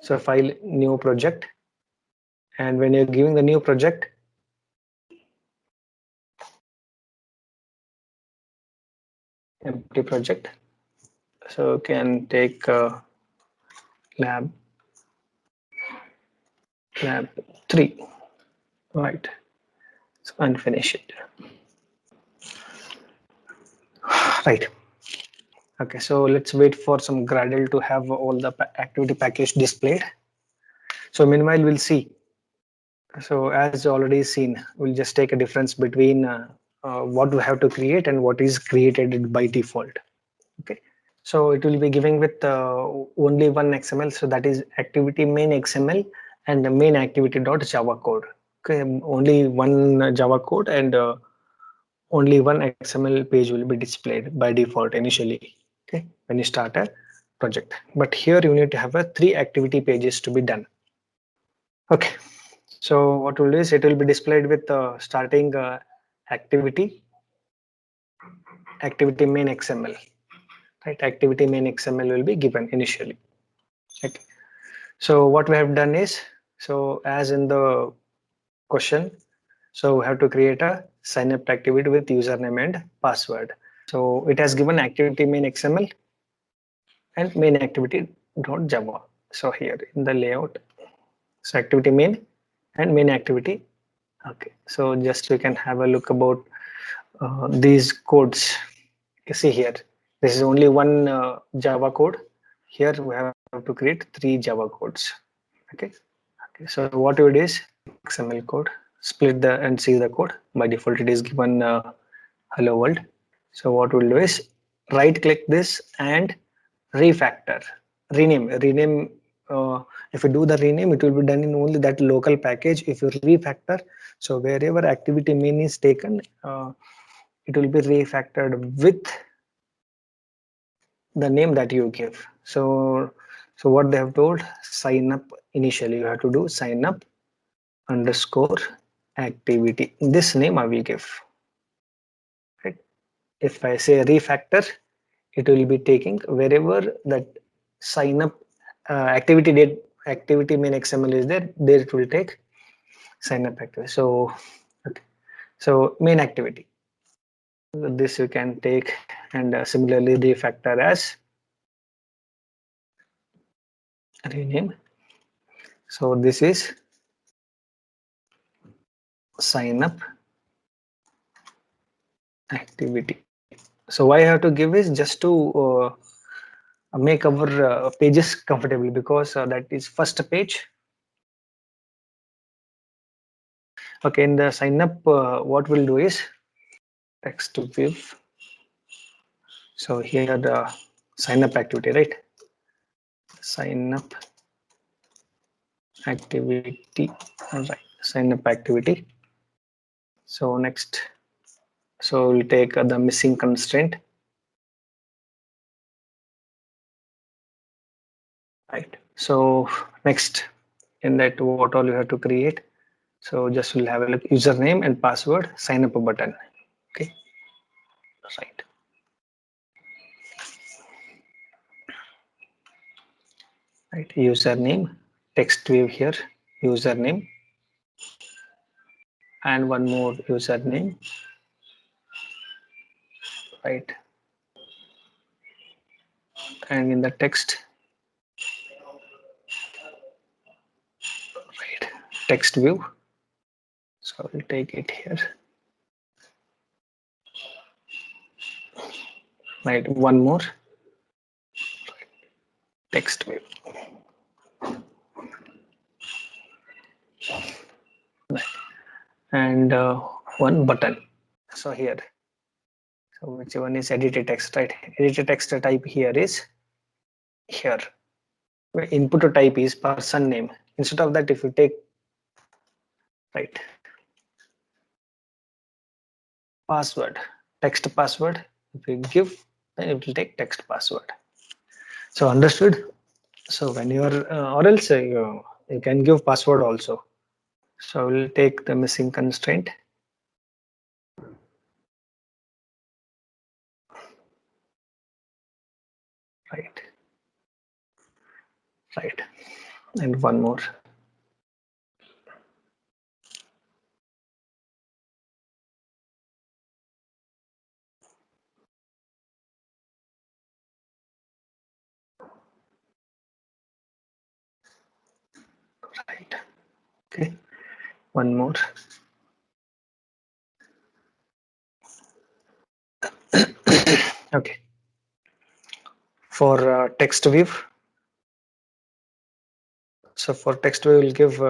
So file, new project, and when you're giving the new project, empty project, so you can take lab 3, right? So and finish it, right? Okay, so let's wait for some Gradle to have all the activity package displayed. So meanwhile, we'll see. So as already seen, we'll just take a difference between what we have to create and what is created by default. Okay, so it will be giving with only one XML, so that is activity main XML and the main activity dot Java code. Okay, only one Java code and only one XML page will be displayed by default initially. Okay, when you start a project, but here you need to have a 3 activity pages to be done. Okay, so what will do is it will be displayed with starting activity main XML, right? Activity main XML will be given initially. Okay, so what we have done is, so as in the question, so we have to create a sign up activity with username and password. So it has given activity main XML and main activity dot Java. So here in the layout, so activity main and main activity. Okay, so just we can have a look about these codes. You see here, this is only one Java code. Here we have to create 3 Java codes. Okay, so what we do is XML code, split the and see the code. By default, it is given hello world. So what we'll do is right click this and refactor, rename. If you do the rename, it will be done in only that local package. If you refactor, so wherever activity main is taken, it will be refactored with the name that you give. So what they have told, sign up initially you have to do sign up underscore activity. This name I will give, right? If I say refactor, it will be taking wherever that sign up activity date, activity main XML is there it will take sign up activity. So okay, so main activity, this you can take and similarly refactor as rename. So this is sign up activity. So why I have to give is just to make our pages comfortable, because that is first page. Okay, in the sign up, what we'll do is text to view. So here the sign up activity, right? Sign up activity, right? Sign up activity. So next, so we'll take the missing constraint, right? So next, in that what all you have to create. So just we'll have a look, username and password, sign up button. Okay, right. Right, username, text view here, username, and one more username, right? And in the text, right, text view. So we'll take it here, right? One more text view, right. And one button. So here, so which one is edited text, right? Edited text type here is here. Input type is person name. Instead of that, if you take, right, password, text password, if you give, then it will take text password. So understood. So when you are or else you can give password also. So we'll take the missing constraint, right? and one more. Right. Okay. One more. Okay. For text view, so for text we will give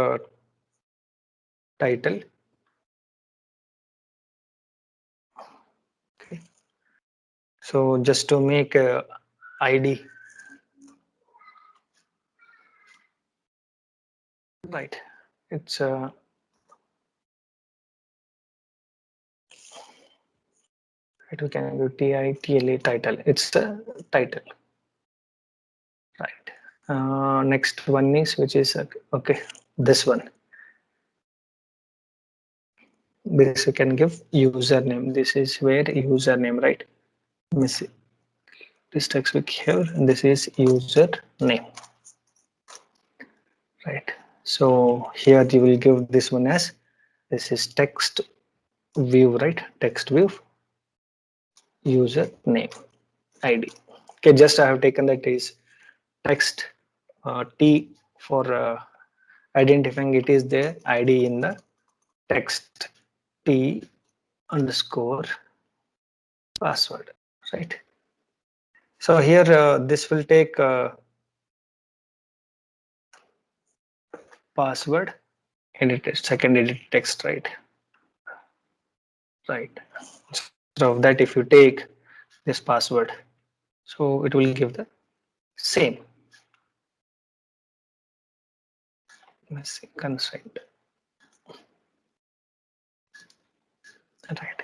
title. Okay. So just to make ID, right? It's it we can do TITLA title. It's the title, right? Next one is which is okay. This one. This you can give username. This is where username, right? Let me see. This text we here, and this is username, right? So here you will give this one as this is text view, right? Text view username ID. Okay, just I have taken that is text T for identifying it is the ID in the text T underscore password, right? So here this will take password edited second edit text, right. So of that if you take this password, so it will give the same constraint, right,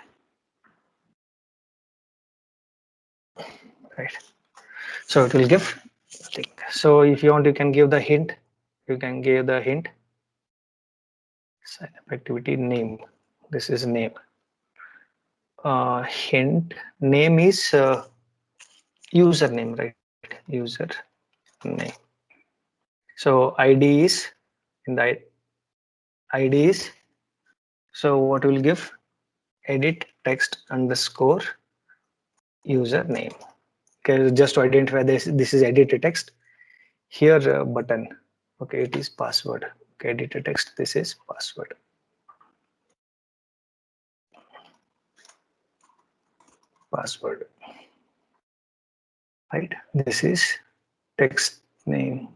right. So it will give thing. So if you want you can give the hint, you can give the hint sign up activity name. This is name. Hint name is username, right? User name. So ID is in the ID is, so what will give edit text underscore username. Okay, just to identify this is edited text. Here button. Okay, it is password. Okay, edited text. This is password. Password. Right. This is text name.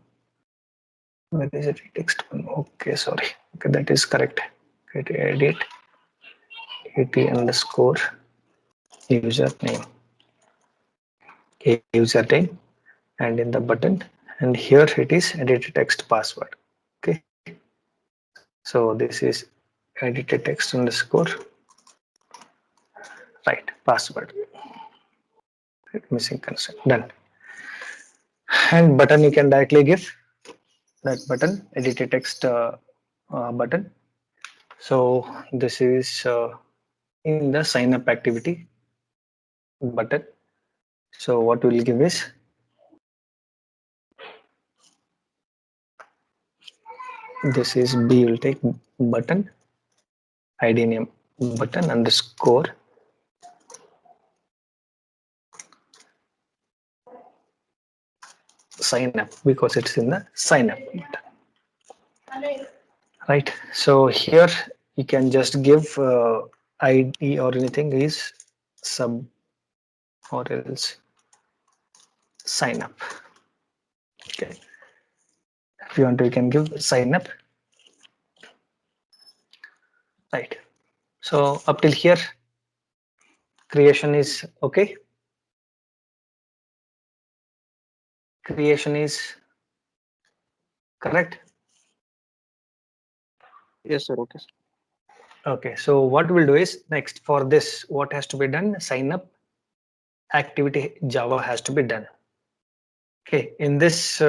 Where is it? Text one. Okay, sorry. Okay, that is correct. Okay, edit et underscore username. Okay, username and in the button, and here it is edited text password. Okay, so this is edited text underscore right password, right, missing constraint done. And button you can directly give that button edited text button. So this is in the sign up activity button. So what we'll give is this is B will take button ID name button underscore sign up because it's in the sign up button, right? So here you can just give ID or anything is sub or else sign up. Okay, if you want to you can give sign up, right? So up till here creation is okay, creation is correct. Yes, sir. Okay, sir. Okay, so what we'll do is next for this what has to be done, sign up activity Java has to be done. Okay, in this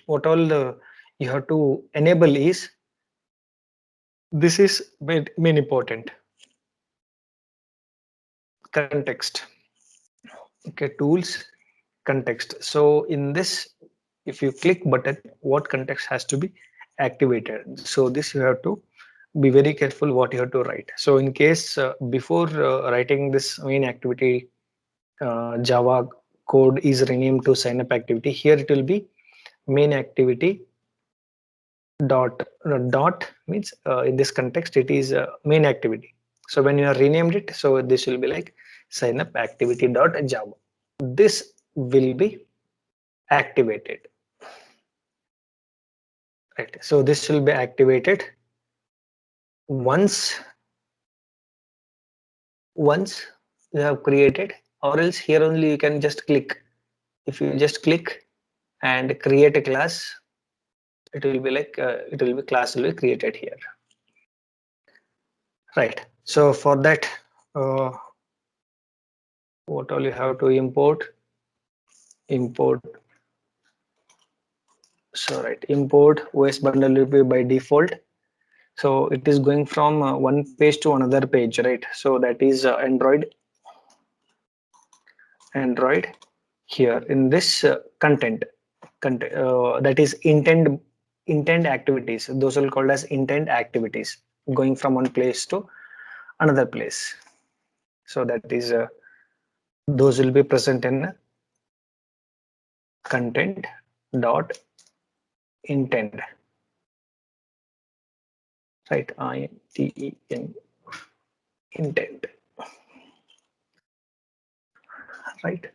what all you have to enable is this is main important context. Okay, tools context. So in this if you click button, what context has to be activated. So this you have to be very careful what you have to write. So in case before writing this main activity, Java code is renamed to sign up activity. Here it will be main activity dot means in this context it is main activity. So when you are renamed it, so this will be like sign up activity dot Java. This will be activated, right? So this will be activated once you have created, or else here only you can just click. If you just click and create a class, it will be like it will be class will be created here, right? So for that, uh, what all you have to import. So right, import OS bundle will be by default. So it is going from one page to another page, right? So that is Android here in this content that is intent activities. Those are called as intent activities, going from one place to another place. So that is those will be present in content dot intent, right? INTEN, intent, right?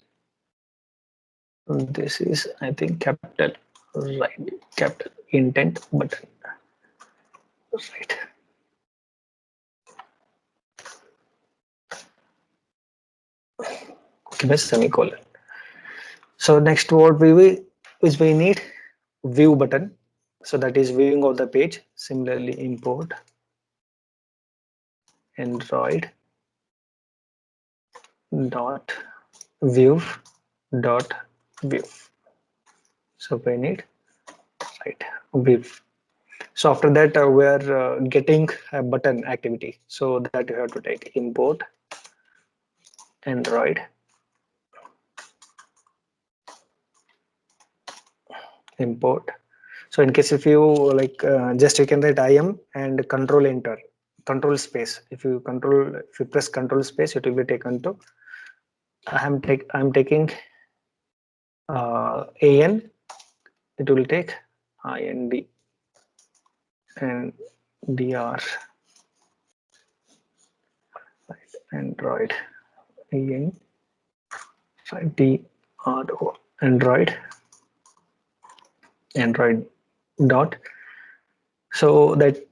This is, I think, capital, right? Capital intent button, right? Give a semicolon. So next what we need view button. So that is viewing of the page. Similarly, import Android dot view dot view. So we need, right, view. So after that we are getting a button activity. So that you have to take import Android import. So in case if you like just you can write IM and control enter, control space. If you press control space, it will be taken to I'm taking AN. It will take IND and DR, right, Android AN, right, DRO Android dot. So that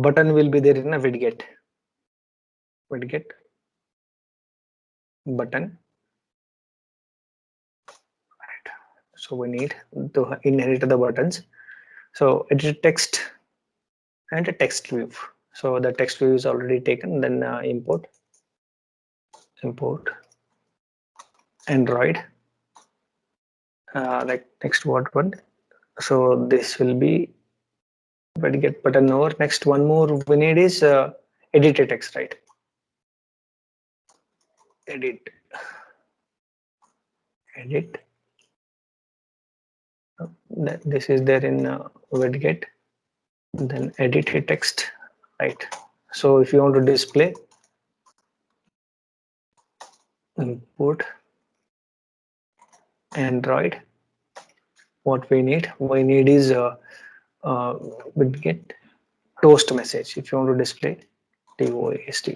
button will be there in a widget button. So we need to inherit the buttons. So edit text and a text view. So the text view is already taken. Then import Android. Like next what one? So this will be widget button over. Next one more we need is edit a text, right? Edit edit. This is there in widget. Then edit a text, right? So if you want to display, import Android. What we need is widget toast message. If you want to display TOAST,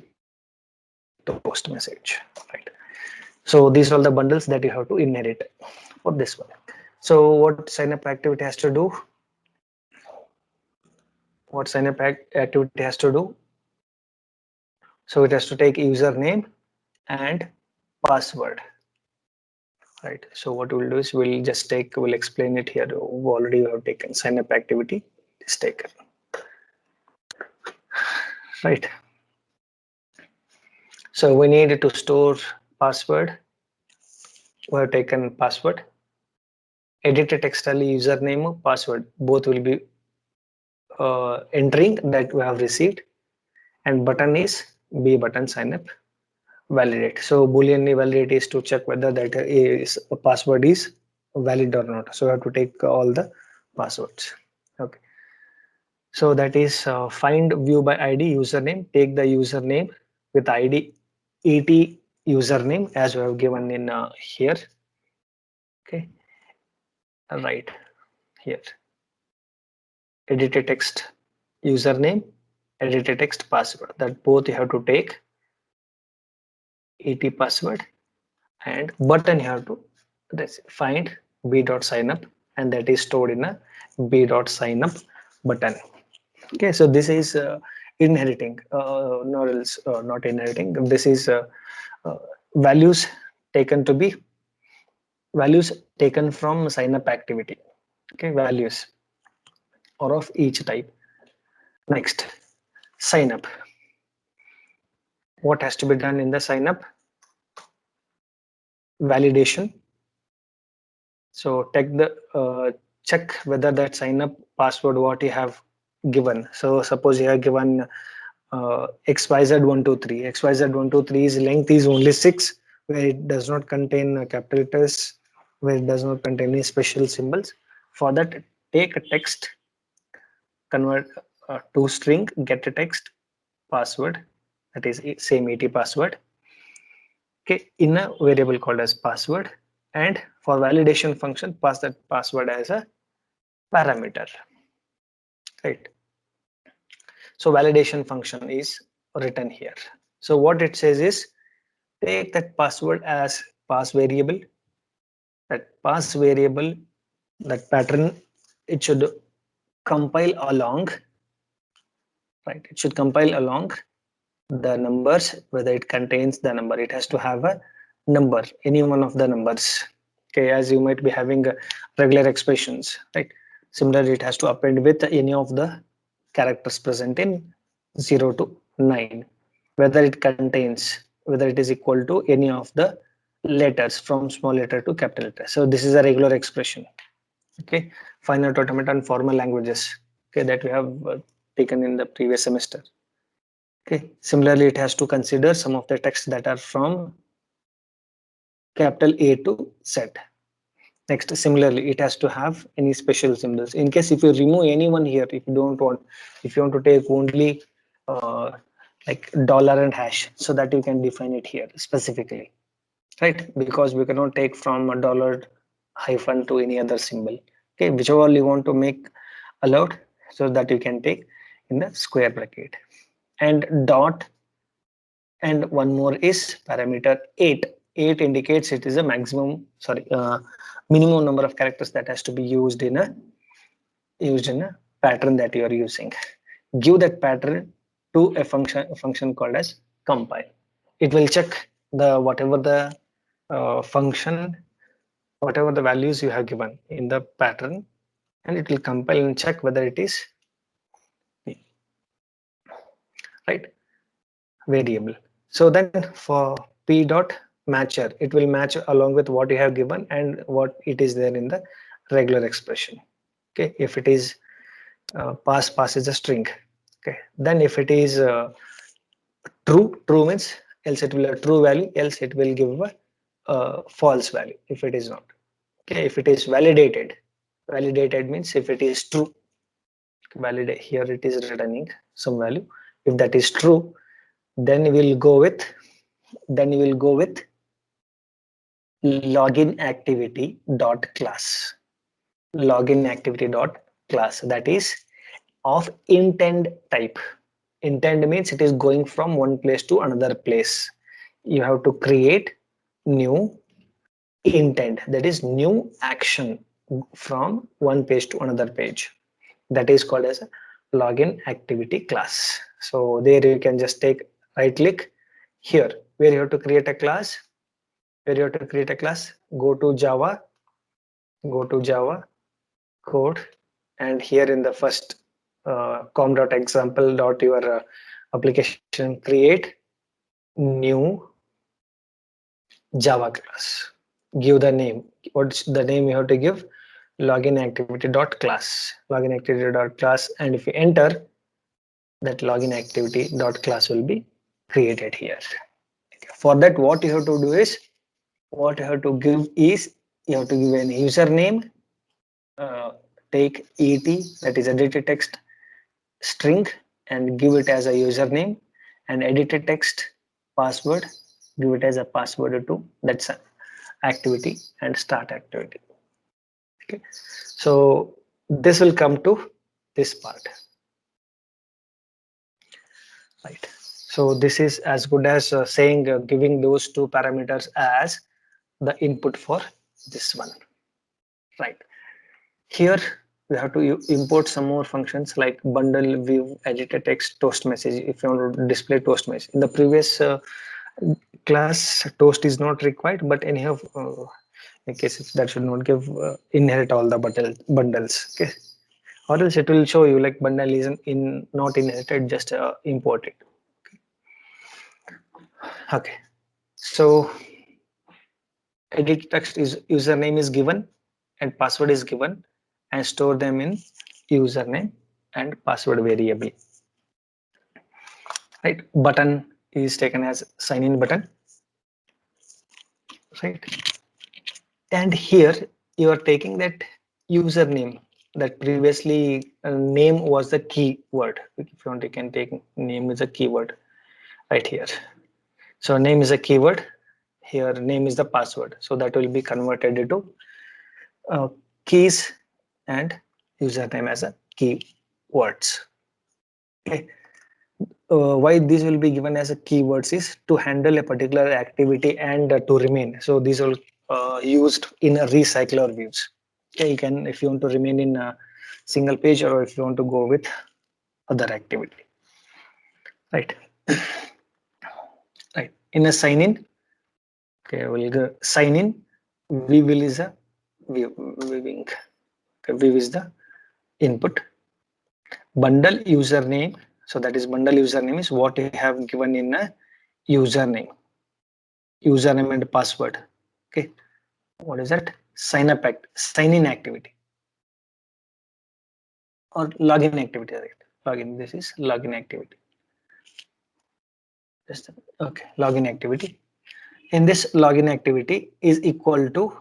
toast message, right? So these are all the bundles that you have to inherit for this one. So what sign up activity has to do? What sign up activity has to do? So it has to take username and password, right? So what we'll do is we'll explain it here. We already have taken sign up activity is taken, right? So we need to store password. We have taken password. Edit a text only, username, password, both will be entering that we have received, and button is B button sign up validate. So boolean validate is to check whether that is password is valid or not. So you have to take all the passwords. Okay. So that is find view by ID username. Take the username with ID ET username as we have given in here. Okay. Right here. Edit a text username, edit a text password. That both you have to take ET password, and button you have to find b.signup, and that is stored in a b.signup button. Okay, so this is inheriting, not else, not inheriting. This is uh, values taken to be values taken from signup activity. Okay, values or of each type. Next, sign up. What has to be done in the sign up? Validation. So check whether that sign up password what you have given. So suppose you have given xyz123. xyz123 is length is only 6, where it does not contain capital letters, where it does not contain any special symbols. For that, take a text, convert to string, get a text password, that is same ET password, okay, in a variable called as password, and for validation function pass that password as a parameter, right? So validation function is written here. So what it says is take that password as pass variable, that pass variable, that pattern, it should compile along, right? It should compile along the numbers, whether it contains the number, it has to have a number, any one of the numbers. Okay, as you might be having regular expressions, right? Similarly, it has to append with any of the characters present in 0 to 9, whether it contains, whether it is equal to any of the letters from small letter to capital letter. So this is a regular expression. Okay, finite, automata, and formal languages, okay, that we have taken in the previous semester. Okay, similarly, it has to consider some of the texts that are from capital A to Z. Next, similarly, it has to have any special symbols. In case if you remove anyone here, if you don't want, if you want to take only like dollar and hash, so that you can define it here specifically, right? Because we cannot take from a dollar hyphen to any other symbol. Okay, whichever you want to make allowed, so that you can take in the square bracket, and dot, and one more is parameter 8. 8 indicates it is a maximum, sorry, minimum number of characters that has to be used in a pattern that you are using. Give that pattern to a function called as compile. It will check the whatever the function, whatever the values you have given in the pattern, and it will compile and check whether it is right variable. So then for p dot matcher, it will match along with what you have given and what it is there in the regular expression. Okay, if it is pass is a string. Okay, then if it is true means else it will have true value, else it will give a false value if it is not. Okay, if it is validated means if it is true, validate, here it is returning some value. If that is true, then we will go with, then you will go with login activity dot class. Login activity dot class, that is of intent type. Intent means it is going from one place to another place. You have to create new intent, that is new action from one page to another page. That is called as a login activity class. So there you can just take right click here where you have to create a class, where you have to create a class, go to Java code, and here in the first com.example dot your application, create new Java class. Give the name. What's the name you have to give? Login activity dot class. Login activity dot class, and if you enter, that login activity dot class will be created here. For that, what you have to do is, what you have to give is you have to give an username, take et, that is edited text string, and give it as a username, and edited text password, give it as a password too. That's a activity, and start activity. Okay, so this will come to this part, right? So this is as good as saying giving those two parameters as the input for this one, right? Here we have to import some more functions like bundle, view, edited text, toast message. If you want to display toast message in the previous class, toast is not required, but anyhow, in case if that should not give inherit all the bundles. Okay, or else it will show you like bundle is in not inherited, just imported. Okay, so edit text is username is given and password is given, and store them in username and password variable, right? Button is taken as sign in button, right? And here you are taking that username, that previously name was the keyword. If you want, you can take name is a keyword right here. So name is a keyword, here name is the password, so that will be converted into uh, keys and username as a keywords. Okay, why these will be given as a keywords is to handle a particular activity and to remain. So these are used in a recycler views. Okay, you can, if you want to remain in a single page, or if you want to go with other activity, right? Right, in a sign in, okay, we'll go sign in. We will is a viewing. Okay, view is the input. Bundle username, so that is bundle username is what you have given in a username and password. Okay, what is that? Sign in activity or login activity, right? Login, this is login activity. Just okay, login activity. In this login activity is equal to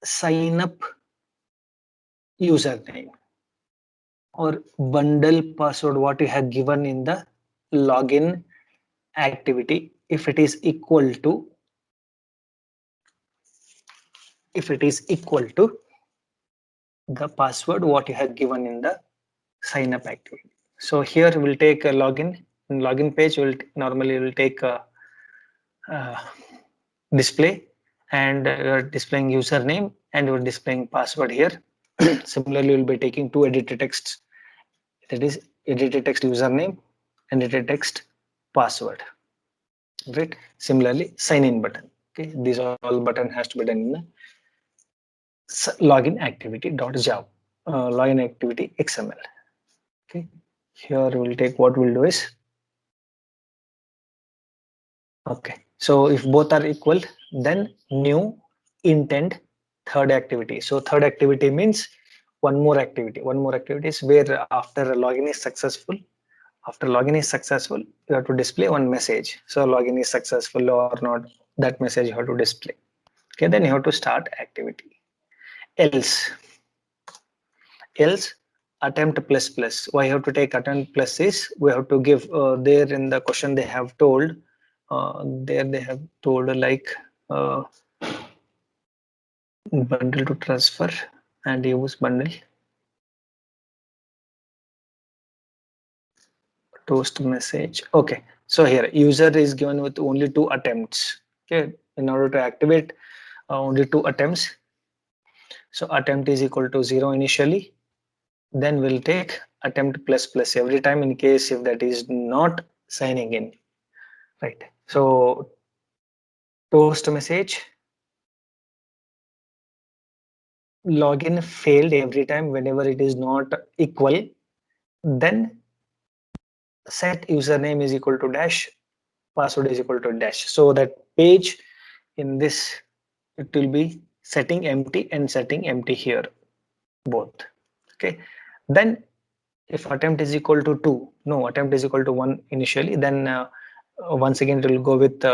sign up username or bundle password what you have given in the login activity. If it is equal to, the password what you have given in the sign up activity. So here we'll take a login. In login page will normally will take a uh, display, and you're displaying username and you're displaying password here. Similarly, we'll be taking two edited texts, that is edited text username and edited text password, right? Similarly, sign in button. Okay, these all button has to be done in the login activity dot java, login activity xml. Okay, here we'll take, what we'll do is, okay, so if both are equal, then new intent third activity. So third activity means one more activity. One more activity is where after login is successful, you have to display one message. So login is successful or not, that message you have to display. Okay, then you have to start activity. Else attempt plus plus. Why you have to take attempt plus is we have to give there in the question they have told, there they have told like bundle to transfer and use bundle toast message. Okay, so here user is given with only two attempts. Okay, in order to activate only two attempts, so attempt is equal to 0 initially, then we'll take attempt plus plus every time in case if that is not signing in, right? So toast message login failed every time whenever it is not equal, then set username is equal to dash, password is equal to dash, so that page in this it will be setting empty and setting empty here both. Okay, then if attempt is equal to 2, no, attempt is equal to 1 initially, then once again it will go with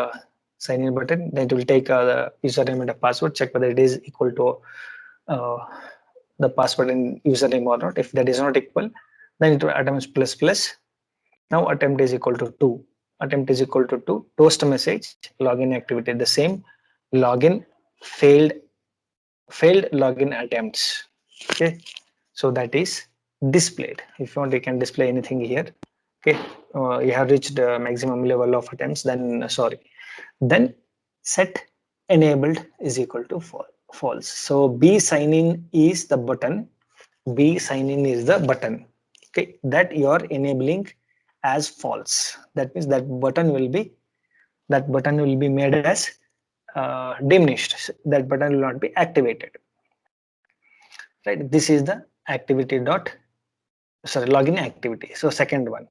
sign in button, then it will take the username and a password, check whether it is equal to uh, the password and username or not. If that is not equal, then it will attempt plus plus. Now attempt is equal to 2. Attempt is equal to 2. Toast message, login activity, the same. Login failed login attempts. Okay, so that is displayed. If you want, you can display anything here. Okay, you have reached the maximum level of attempts, then sorry. Then set enabled is equal to false. So B sign in is the button. B sign in is the button. Okay, that you are enabling as false. That means that button will be made as diminished. That button will not be activated. Right. This is the activity dot login activity. So second one,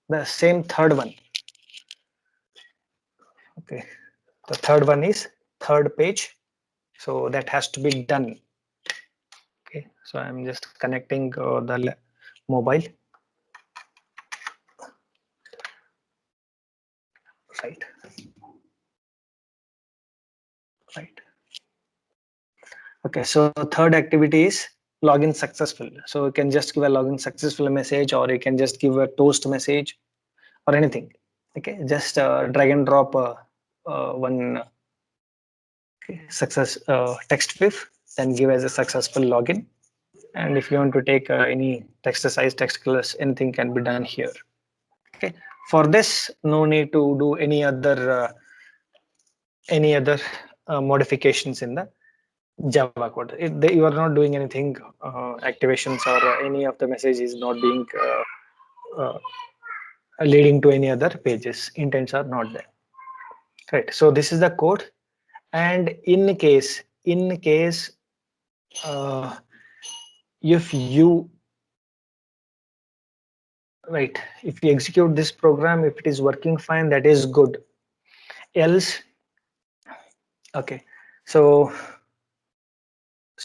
the same third one. Okay, the third one is third page. So that has to be done. Okay, so I'm just connecting the mobile. Right. Right. Okay, so third activity is login successful. So you can just give a login successful message, or you can just give a toast message or anything. Okay, just drag and drop one success text pif, then give as a successful login. And if you want to take any text size, text colors, anything can be done here. Okay, for this, no need to do any other modifications in the Java code. You are not doing anything activations, or any of the message is not being leading to any other pages. Intents are not there. Right. So this is the code, and in case uh, if you right, if you execute this program, if it is working fine, that is good. Else, okay. So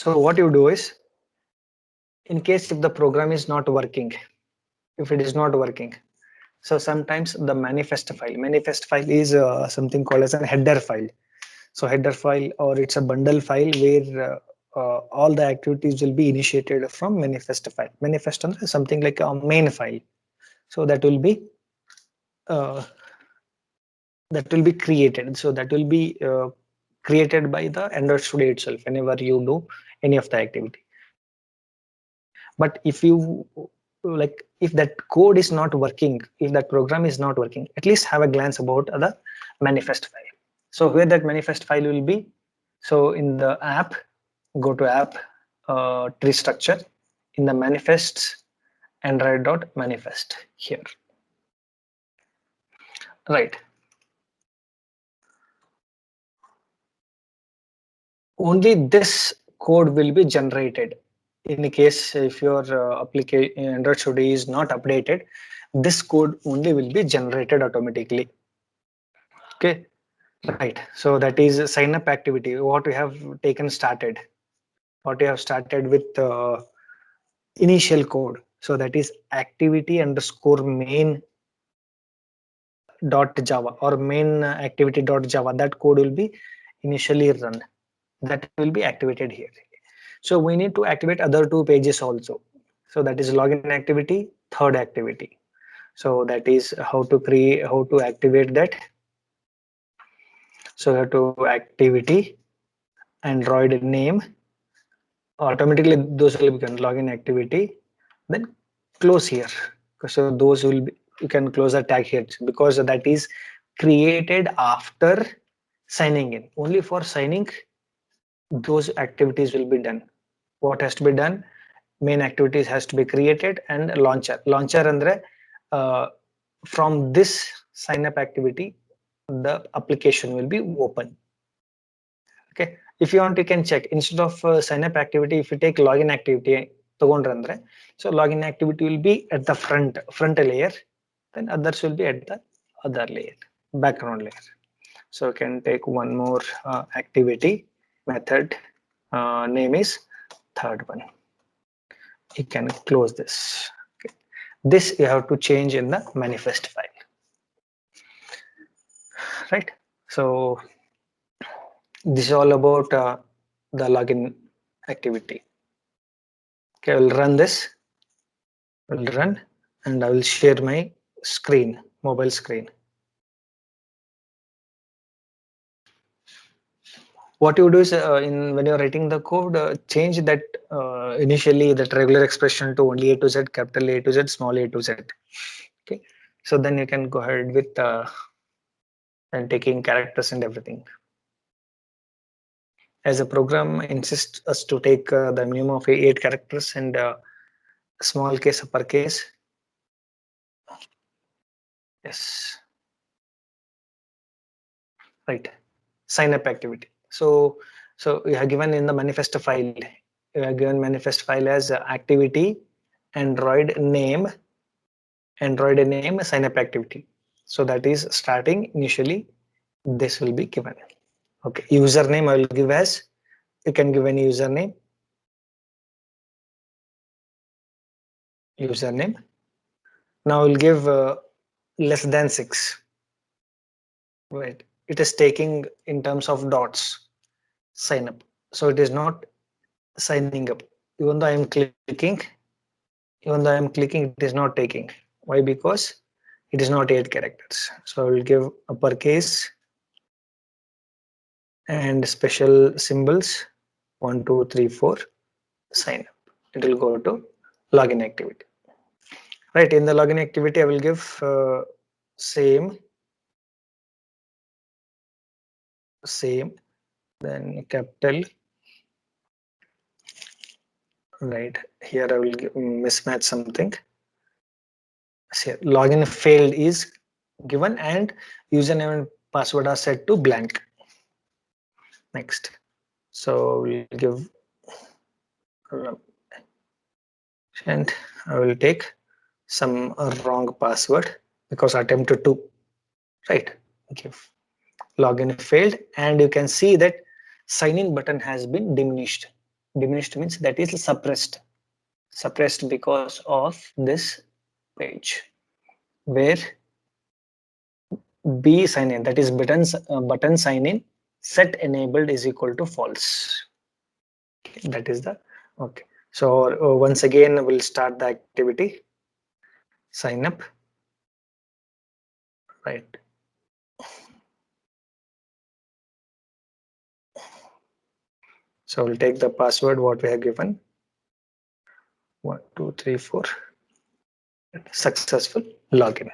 what you do is, in case if the program is not working, if it is not working, so sometimes the manifest file is something called as a header file. So header file, or it's a bundle file where all the activities will be initiated from manifest file. Manifest is something like a main file. So uh, that will be created. So that will be created by the Android Studio itself whenever you do any of the activity. But if you like, if that code is not working, if that program is not working, at least have a glance about the manifest file. So where that manifest file will be, so in the app, go to app, tree structure, in the manifests, android.manifest here. Right. Only this code will be generated. In case if your application Android Studio is not updated, this code only will be generated automatically. Okay, right. So that is sign up activity. What we have taken started. What we have started with initial code. So that is activity underscore main dot java, or main activity dot java. That code will be initially run. That will be activated here. So we need to activate other two pages also. So that is login activity, third activity. So that is how to activate that. So we have to activity, Android name, automatically those will become login activity, then close here. So those will be, you can close the tag here, because that is created after signing in. Only for signing, those activities will be done. What has to be done? Main activities has to be created, and launcher andre from this sign up activity the application will be open. Okay, if you want, you can check, instead of sign up activity, if you take login activity ತಗೊಂಡ್ರೆ ಅಂದ್ರೆ, so login activity will be at the front layer, then others will be at the other layer, background layer. So you can take one more activity method, name is third one. You can close this. Okay, this you have to change in the manifest file, right? So this is all about the login activity. Okay, I will run this. Will run, and I will share my screen, mobile screen. What you do is in when you're writing the code, change that initially that regular expression to only A to Z, capital A to Z, small a to Z. Okay, so then you can go ahead with and taking characters and everything. As a program insists us to take the minimum of 8 characters and small case, uppercase. Yes, right. Sign up activity. So we have given in the manifest file. We have given manifest file as activity Android name sign up activity. So that is starting initially. This will be given. Okay, username I will give as, you can give any username. Now we'll give less than 6. Right. It is taking in terms of dots sign up. So it is not signing up. Even though I am clicking, it is not taking. Why? Because it is not 8 characters. So I will give uppercase and special symbols 1, 2, 3, 4. Sign up. It will go to login activity. Right. In the login activity, I will give same, then capital. Right here, I will mismatch something. So login failed is given and username and password are set to blank. Next, so we'll give and I will take some wrong password because I attempted to, right, give login failed, and you can see that sign in button has been diminished. Diminished means that is suppressed because of this page where B sign in, that is button sign in set enabled is equal to false. Okay, that is the okay. So once again we'll start the activity. Sign up. Right. So we'll take the password what we have given. 1, 2, 3, 4. Successful login.